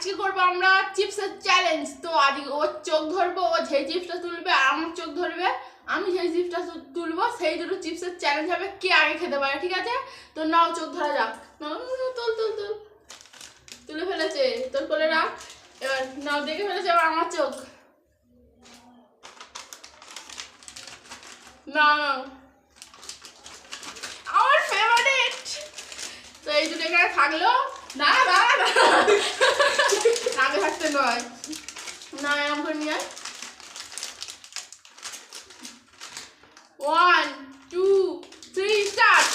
আজকে করবো আমরা চিপসের চ্যালেঞ্জ। তো আজকে ওর চোখ ধরবো, ও যেই চিপসটা তুলবে আর আমার চোখ ধরবে, আমি যেই চিপসটা তুলবো সেই দুটো চিপসের চ্যালেঞ্জ হবে কে আগে খেতে পারে, ঠিক আছে? তো নাও চোখ ধরা যাক। তুল তুল তুল, তুলে ফেলেছে, তোর কোলে রাখ। এবার নাও, দেখে ফেলেছে এবার আমার চোখ। না আমার ফেভারিট। তো এই দুটো এখানে থাকলো। না না না আগে থাকতে নয়, না এরকম করে নিয়ে 1 2 3 স্টার্ট।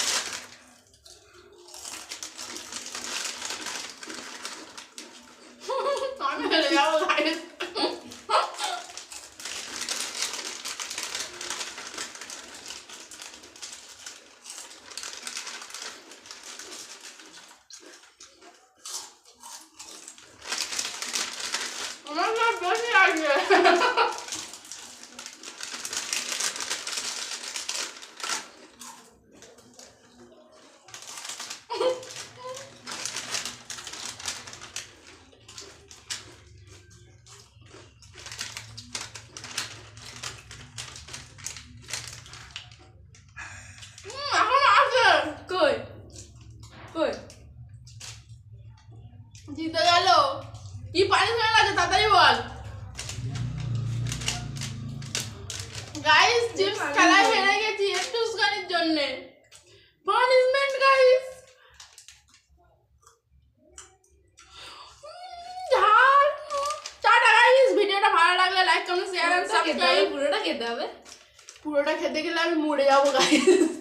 আমি হেরে যাবো গাইস। আমার না বেশি লাগছে। এখন আছে কই কই জিতে গেল। কি পানিশমেন্ট আছে তাড়াতাড়ি বল। গাইস চিপস খেলায় হেরে গেছি একটু উস্কানির জন্য। Punishment guys. টাটা গাইস, ভিডিওটা ভালো লাগলে like comment share and subscribe. পুরোটা খেতে হবে। পুরোটা খেতে গেলে আমি মরে যাবো গাইস।